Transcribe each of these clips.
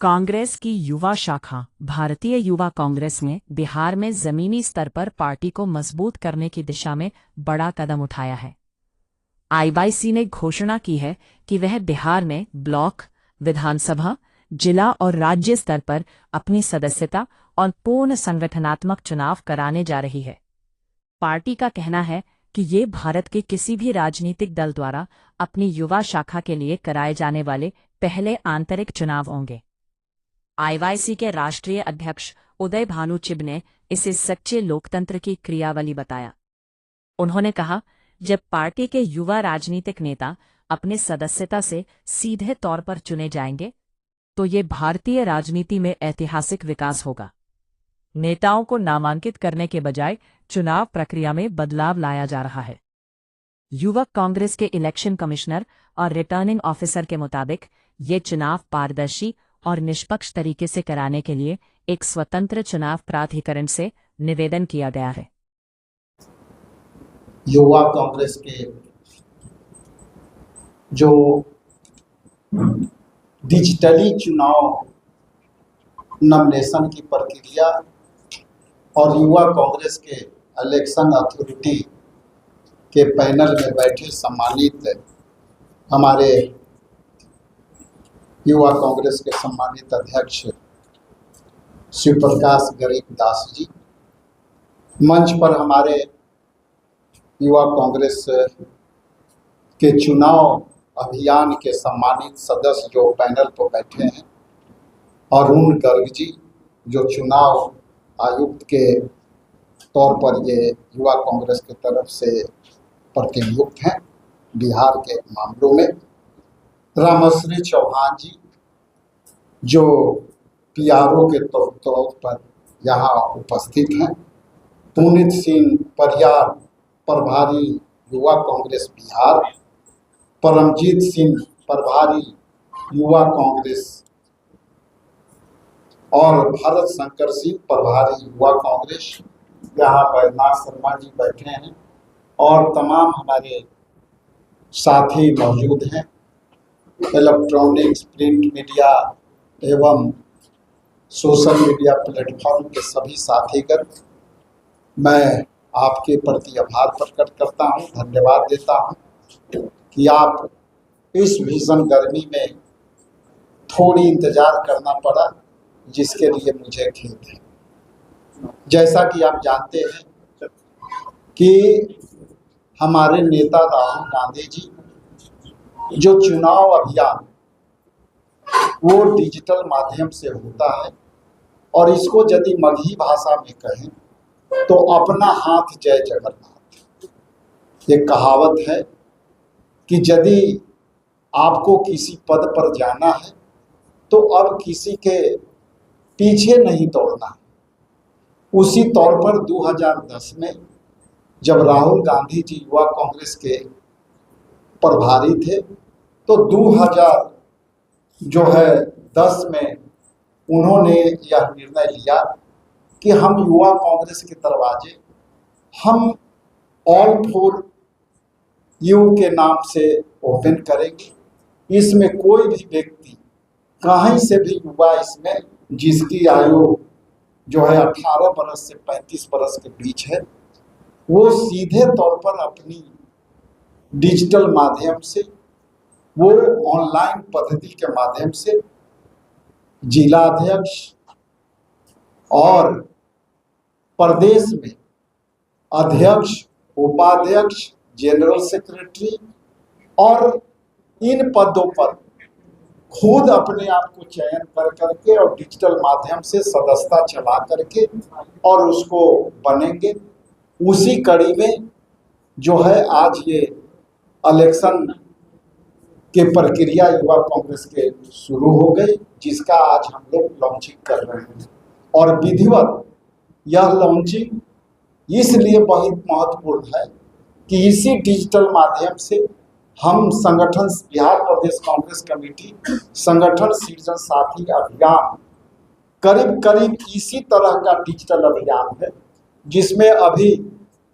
कांग्रेस की युवा शाखा भारतीय युवा कांग्रेस ने बिहार में जमीनी स्तर पर पार्टी को मजबूत करने की दिशा में बड़ा कदम उठाया है। आईवाईसी ने घोषणा की है कि वह बिहार में ब्लॉक, विधानसभा, जिला और राज्य स्तर पर अपनी सदस्यता और पूर्ण संगठनात्मक चुनाव कराने जा रही है। पार्टी का कहना है कि ये भारत के किसी भी राजनीतिक दल द्वारा अपनी युवा शाखा के लिए कराए जाने वाले पहले आंतरिक चुनाव होंगे। आईवाईसी के राष्ट्रीय अध्यक्ष उदय भानु चिब ने इसे सच्चे लोकतंत्र की क्रियावली बताया। उन्होंने कहा, जब पार्टी के युवा राजनीतिक नेता अपने सदस्यता से सीधे तौर पर चुने जाएंगे तो ये भारतीय राजनीति में ऐतिहासिक विकास होगा। नेताओं को नामांकित करने के बजाय चुनाव प्रक्रिया में बदलाव लाया जा रहा है। युवक कांग्रेस के इलेक्शन कमिश्नर और रिटर्निंग ऑफिसर के मुताबिक ये चुनाव पारदर्शी और निष्पक्ष तरीके से कराने के लिए एक स्वतंत्र चुनाव प्राधिकरण से निवेदन किया गया है। युवा कांग्रेस के जो डिजिटली चुनाव नॉमिनेशन की प्रक्रिया और युवा कांग्रेस के इलेक्शन अथॉरिटी के पैनल में बैठे सम्मानित हमारे युवा कांग्रेस के सम्मानित अध्यक्ष शिव प्रकाश गरीब दास जी, मंच पर हमारे युवा कांग्रेस के चुनाव अभियान के सम्मानित सदस्य जो पैनल पर बैठे हैं, अरुण गर्ग जी जो चुनाव आयुक्त के तौर पर ये युवा कांग्रेस की तरफ से प्रतिनियुक्त हैं बिहार के मामलों में, रामश्री चौहान जी जो पीआरओ के तौर पर यहाँ उपस्थित हैं, पुनीत सिंह परियार प्रभारी युवा कांग्रेस बिहार, परमजीत सिंह प्रभारी युवा कांग्रेस और भरत शंकर सिंह प्रभारी युवा कांग्रेस, यहाँ पर नाथ शर्मा जी बैठे हैं और तमाम हमारे साथी मौजूद हैं, इलेक्ट्रॉनिक्स, प्रिंट मीडिया एवं सोशल मीडिया प्लेटफॉर्म के सभी साथीगण, मैं आपके प्रति आभार प्रकट करता हूं, धन्यवाद देता हूं कि आप इस भीषण गर्मी में थोड़ी इंतजार करना पड़ा, जिसके लिए मुझे खेद है। जैसा कि आप जानते हैं कि हमारे नेता राहुल गांधी जी जो चुनाव अभियान वो डिजिटल माध्यम से होता है और इसको यदि मगही भाषा में कहें तो अपना हाथ जय जगन्नाथ। ये कहावत है कि यदि आपको किसी पद पर जाना है तो अब किसी के पीछे नहीं दौड़ना है। उसी तौर पर 2010 में जब राहुल गांधी जी युवा कांग्रेस के प्रभारी थे तो 2010 में उन्होंने यह निर्णय लिया कि हम युवा कांग्रेस के दरवाजे हम ऑल फॉर यू के नाम से ओपन करेंगे। इसमें कोई भी व्यक्ति कहीं से भी युवा इसमें जिसकी आयु जो है 18 बरस से 35 बरस के बीच है, वो सीधे तौर पर अपनी डिजिटल माध्यम से, वो ऑनलाइन पद्धति के माध्यम से जिला अध्यक्ष और प्रदेश में अध्यक्ष, उपाध्यक्ष, जनरल सेक्रेटरी और इन पदों पर खुद अपने आप को चयन कर करके और डिजिटल माध्यम से सदस्यता चला करके और उसको बनेंगे। उसी कड़ी में जो है आज ये इलेक्शन के प्रक्रिया युवा कांग्रेस के शुरू हो गई, जिसका आज हम लोग लॉन्चिंग कर रहे हैं। और विधिवत यह लॉन्चिंग इसलिए बहुत महत्वपूर्ण है कि इसी डिजिटल माध्यम से हम संगठन बिहार प्रदेश कांग्रेस कमेटी संगठन सृजन साथी अभियान करीब करीब इसी तरह का डिजिटल अभियान है, जिसमें अभी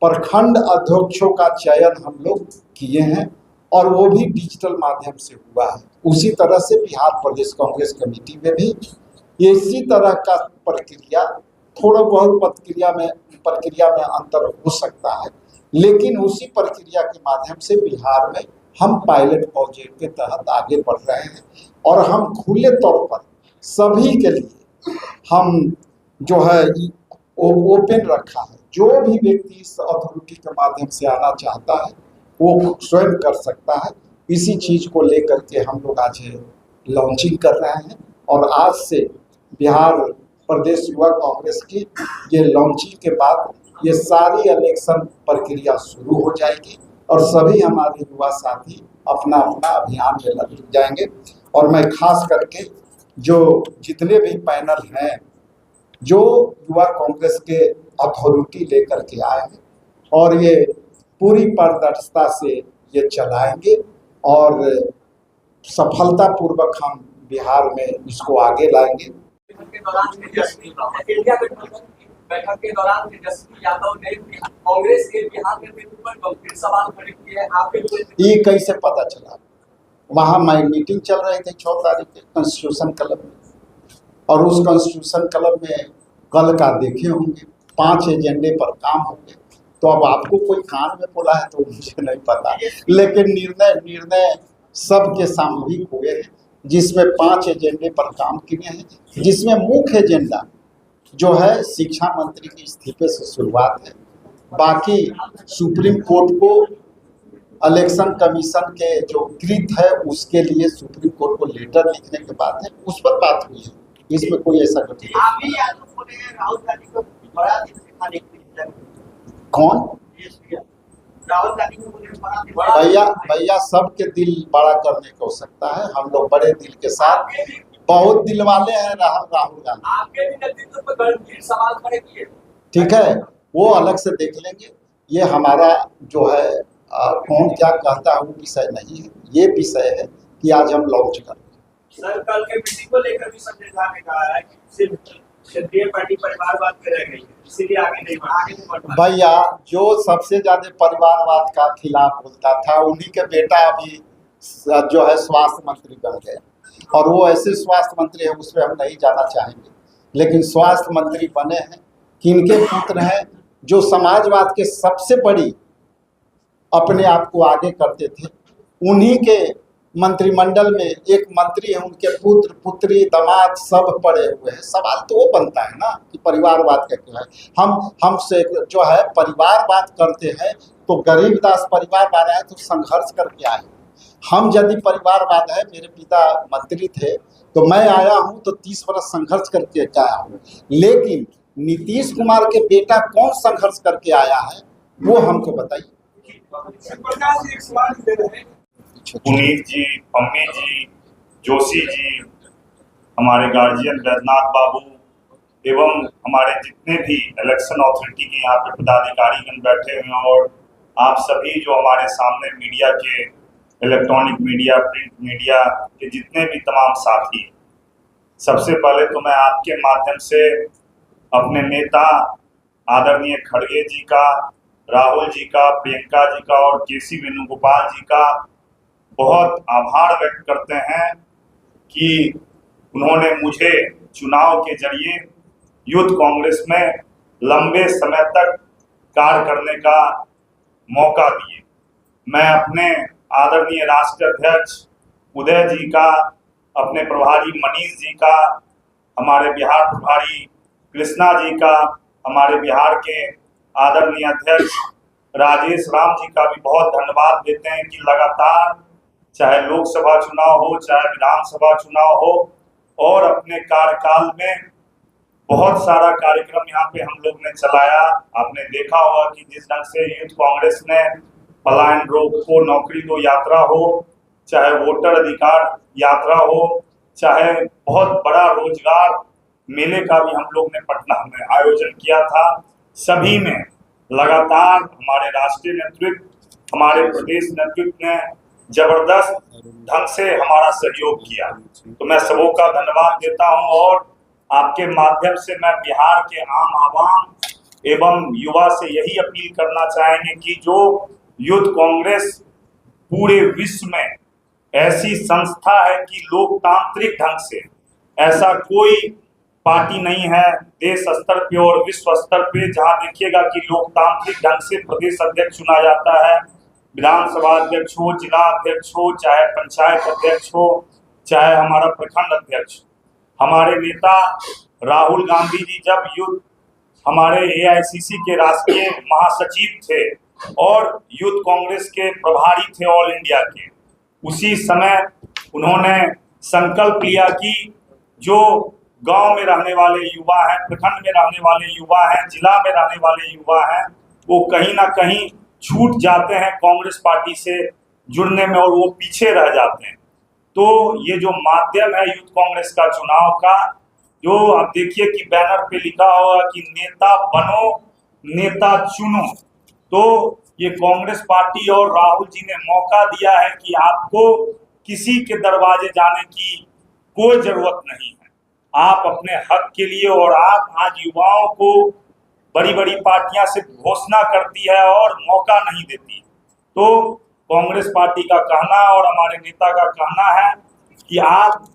प्रखंड अध्यक्षों का चयन हम लोग किए हैं और वो भी डिजिटल माध्यम से हुआ है। उसी तरह से बिहार प्रदेश कांग्रेस कमेटी में भी इसी तरह का प्रक्रिया, थोड़ा बहुत प्रक्रिया में अंतर हो सकता है, लेकिन उसी प्रक्रिया के माध्यम से बिहार में हम पायलट प्रोजेक्ट के तहत आगे बढ़ रहे हैं और हम खुले तौर पर सभी के लिए हम जो है ओपन रखा है। जो भी व्यक्ति इस अथॉरिटी के माध्यम से आना चाहता है वो स्वयं कर सकता है। इसी चीज को लेकर के हम लोग आज लॉन्चिंग कर रहे हैं और आज से बिहार प्रदेश युवा कांग्रेस की ये लॉन्चिंग के बाद ये सारी इलेक्शन प्रक्रिया शुरू हो जाएगी और सभी हमारे युवा साथी अपना अपना अभियान में लग जाएंगे। और मैं खास करके जो जितने भी पैनल हैं जो युवा कांग्रेस के अथॉरिटी लेकर के आए हैं और ये पूरी पारदर्शिता से ये चलाएंगे और सफलतापूर्वक हम बिहार में इसको आगे लाएंगे। बैठक के दौरान तेजस्वी यादव ने कांग्रेस के बिहार के नेतृत्व पर गंभीर सवाल खड़े किए हैं। आपके ये कैसे पता चला? वहाँ मैं मीटिंग चल रही थी 6 तारीख के कॉन्स्टिट्यूशन क्लब में, और उस कॉन्स्टिट्यूशन क्लब में कल का देखे होंगे 5 एजेंडे पर काम होंगे। तो अब आपको कोई कान में बोला है तो मुझे नहीं पता, लेकिन निर्णय सबके सामूहिक हुए हैं जिसमें 5 एजेंडे पर काम किए हैं, जिसमें मुख्य एजेंडा जो है शिक्षा मंत्री के इस्तीफे से शुरुआत है। बाकी सुप्रीम कोर्ट को इलेक्शन कमीशन के जो कृत है उसके लिए सुप्रीम कोर्ट को लेटर लिखने के बाद है, उस पर बात हुई है। इसमें कोई ऐसा घटना राहुल गांधी को बड़ा दिखाने के लिए कौन राहुल गांधी को भैया सबके दिल बड़ा करने को हो सकता है। हम लोग बड़े दिल के साथ बहुत दिल वाले हैं राहुल गांधी। आपके नेतृत्व पर गंभीर सवाल खड़े किए। ठीक है, वो अलग से देख लेंगे। ये हमारा जो है कौन क्या कहता है वो विषय नहीं है। ये विषय है कि आज हम लॉन्च करें। सर कल के मीटिंग को लेकर भी संजय झा ने कहा है कि सिर्फ क्षेत्रीय पार्टी परिवारवाद में रह गई है, इसीलिए आगे नहीं बढ़ रहा। भैया जो सबसे ज्यादा परिवारवाद का खिलाफ बोलता था उन्हीं के बेटा अभी जो है स्वास्थ्य मंत्री बन गए, और वो ऐसे स्वास्थ्य मंत्री है उसमें हम नहीं जाना चाहेंगे, लेकिन स्वास्थ्य मंत्री बने हैं किनके पुत्र हैं जो समाजवाद के सबसे बड़ी अपने आप को आगे करते थे। उन्हीं के मंत्रिमंडल में एक मंत्री है, उनके पुत्र पुत्री दामाद सब पड़े हुए हैं। सवाल तो वो बनता है ना कि परिवारवाद का क्या है। हमसे जो है परिवारवाद करते हैं तो गरीबदास परिवारवाद है तो संघर्ष करके आए। हम यदि परिवारवाद है, मेरे पिता मंत्री थे तो मैं आया हूं तो 30 वर्ष संघर्ष करके आया हूं, लेकिन नीतीश कुमार के बेटा कौन संघर्ष करके आया है वो हमको बताइए। पुनीत जी, पम्मी जी, जोशी जी, हमारे गार्जियन वैद्यनाथ बाबू एवं हमारे जितने भी इलेक्शन अथॉरिटी के यहाँ पे पदाधिकारीगण बैठे हुए हैं, और आप सभी जो हमारे सामने मीडिया के, इलेक्ट्रॉनिक मीडिया, प्रिंट मीडिया के जितने भी तमाम साथी, सबसे पहले तो मैं आपके माध्यम से अपने नेता आदरणीय खड़गे जी का, राहुल जी का, प्रियंका जी का और केसी वेणुगोपाल जी का बहुत आभार व्यक्त करते हैं कि उन्होंने मुझे चुनाव के जरिए यूथ कांग्रेस में लंबे समय तक कार्य करने का मौका दिए। मैं अपने आदरणीय राष्ट्रीय अध्यक्ष उदय जी का, अपने प्रभारी मनीष जी का, हमारे बिहार प्रभारी कृष्णा जी का, हमारे बिहार के आदरणीय अध्यक्ष राजेश राम जी का भी बहुत धन्यवाद देते हैं कि लगातार चाहे लोकसभा चुनाव हो चाहे विधानसभा चुनाव हो, और अपने कार्यकाल में बहुत सारा कार्यक्रम यहाँ पे हम लोग ने चलाया। आपने देखा होगा कि जिस ढंग से यूथ कांग्रेस ने पलायन रोको नौकरी दो यात्रा हो, चाहे वोटर अधिकार यात्रा हो, चाहे बहुत बड़ा रोजगार मेले का भी हम लोग ने पटना में आयोजन किया था, सभी में लगातार हमारे राष्ट्रीय नेतृत्व, हमारे प्रदेश नेतृत्व ने जबरदस्त ढंग से हमारा सहयोग किया। तो मैं सबों का धन्यवाद देता हूं, और आपके माध्यम से मैं बिहार के आम आवाम एवं युवा से यही अपील करना चाहेंगे कि जो यूथ कांग्रेस पूरे विश्व में ऐसी संस्था है कि लोकतांत्रिक ढंग से ऐसा कोई पार्टी नहीं है देश स्तर पे और विश्व स्तर पे जहां देखिएगा कि लोकतांत्रिक ढंग से प्रदेश अध्यक्ष चुना जाता है। विधानसभा अध्यक्ष हो, जिला अध्यक्ष हो, चाहे पंचायत अध्यक्ष हो, चाहे हमारा प्रखंड अध्यक्ष। हमारे नेता राहुल गांधी जी जब युद्ध हमारे एआईसीसी के राष्ट्रीय महासचिव थे और यूथ कांग्रेस के प्रभारी थे ऑल इंडिया के, उसी समय उन्होंने संकल्प लिया कि जो गांव में रहने वाले युवा हैं, प्रखंड में रहने वाले युवा हैं, जिला में रहने वाले युवा हैं, वो कहीं ना कहीं छूट जाते हैं कांग्रेस पार्टी से जुड़ने में और वो पीछे रह जाते हैं। तो ये जो माध्यम है यूथ कांग्रेस का चुनाव का, जो आप देखिए कि बैनर पे लिखा होगा कि नेता बनो नेता चुनो, तो ये कांग्रेस पार्टी और राहुल जी ने मौका दिया है कि आपको किसी के दरवाजे जाने की कोई जरूरत नहीं है। आप अपने हक के लिए, और आप आज युवाओं को बड़ी बड़ी पार्टियां से घोषणा करती है और मौका नहीं देती। तो कांग्रेस पार्टी का कहना और हमारे नेता का कहना है कि आप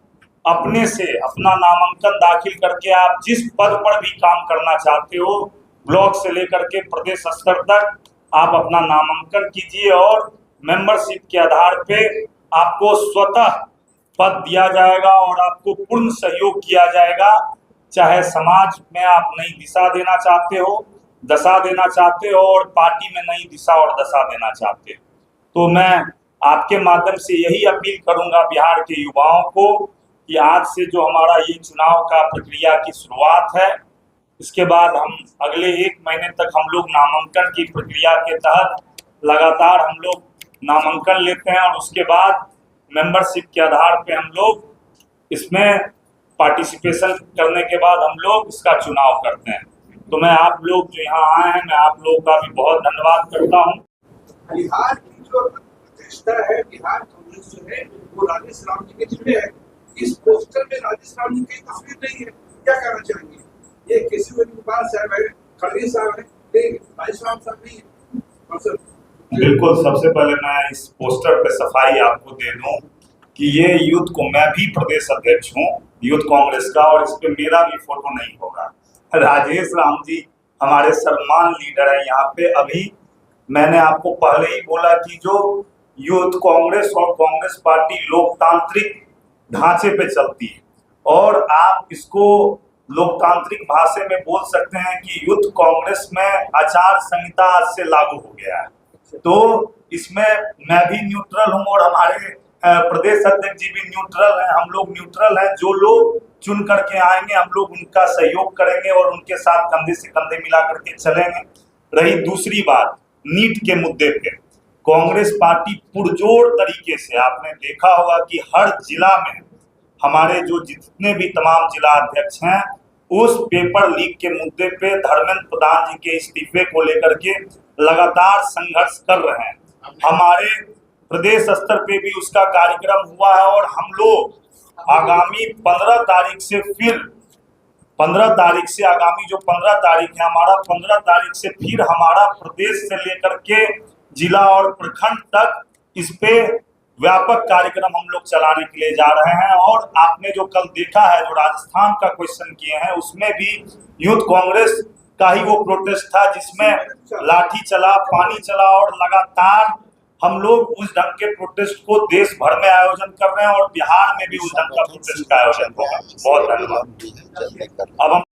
अपने से अपना नामांकन दाखिल करके आप जिस पद पर भी काम करना चाहते हो, ब्लॉक से लेकर के प्रदेश स्तर तक, आप अपना नामांकन कीजिए और मेंबरशिप के आधार पे आपको स्वतः पद दिया जाएगा और आपको पूर्ण सहयोग किया जाएगा। चाहे समाज में आप नई दिशा देना चाहते हो, दशा देना चाहते हो, और पार्टी में नई दिशा और दशा देना चाहते हो, तो मैं आपके माध्यम से यही अपील करूंगा बिहार के युवाओं को कि आज से जो हमारा ये चुनाव का प्रक्रिया की शुरुआत है, इसके बाद हम अगले 1 महीने तक हम लोग नामांकन की प्रक्रिया के तहत लगातार हम लोग नामांकन लेते हैं और उसके बाद मेंबरशिप के आधार पे हम लोग इसमें पार्टिसिपेशन करने के बाद हम लोग इसका चुनाव करते हैं। तो मैं आप लोग जो यहाँ आए हैं, मैं आप लोगों का भी बहुत धन्यवाद करता हूँ। बिहार की जो अध्यक्षता है, बिहार कांग्रेस जो है वो राजेश राम जी के जिम्मे है। इस पोस्टर में राजेश राम जी की तस्वीर नहीं है, क्या कहना चाहेंगे? ये केसी वेणुगोपाल साहब है, खड़गे साहब है, राजेश राम साहब नहीं है। बिल्कुल, सबसे पहले मैं इस पोस्टर पे सफाई आपको दे दूं कि ये यूथ को, मैं भी प्रदेश अध्यक्ष हूँ यूथ कांग्रेस का, और इस पे मेरा भी फोटो नहीं होगा। राजेश राम जी हमारे सम्मान लीडर है यहाँ पे। अभी मैंने आपको पहले ही बोला कि जो यूथ कांग्रेस और कांग्रेस पार्टी लोकतांत्रिक ढांचे पे चलती है और आप इसको लोकतांत्रिक भाषा में बोल सकते हैं कि यूथ कांग्रेस में आचार संहिता आज से लागू हो गया है। तो इसमें मैं भी न्यूट्रल हूं और हमारे प्रदेश अध्यक्ष जी भी न्यूट्रल हैं। हम लोग न्यूट्रल हैं, जो लोग चुन करके आएंगे हम लोग उनका सहयोग करेंगे और उनके साथ कंधे से कंधे मिला करके चलेंगे। रही दूसरी बात, नीट के मुद्दे पे कांग्रेस पार्टी पुरजोर तरीके से, आपने देखा होगा कि हर जिला में हमारे जो जितने भी तमाम जिला अध्यक्ष हैं उस पेपर लीक के मुद्दे पे धर्मेंद्र प्रधान जी के इस्तीफे को लेकर के लगातार संघर्ष कर रहे हैं। हमारे प्रदेश स्तर पे भी उसका कार्यक्रम हुआ है और हम लोग आगामी 15 तारीख से फिर 15 तारीख से आगामी जो 15 तारीख है हमारा, 15 तारीख से फिर हमारा प्रदेश से लेकर के जिला और प्रखंड तक इस पे व्यापक कार्यक्रम हम लोग चलाने के लिए जा रहे हैं। और आपने जो कल देखा है, जो राजस्थान का क्वेश्चन किए हैं, उसमें भी यूथ कांग्रेस का ही वो प्रोटेस्ट था जिसमें लाठी चला, पानी चला, और लगातार हम लोग उस ढंग के प्रोटेस्ट को देश भर में आयोजन कर रहे हैं और बिहार में भी उस ढंग का प्रोटेस्ट का आयोजन होगा। बहुत धन्यवाद। अब हम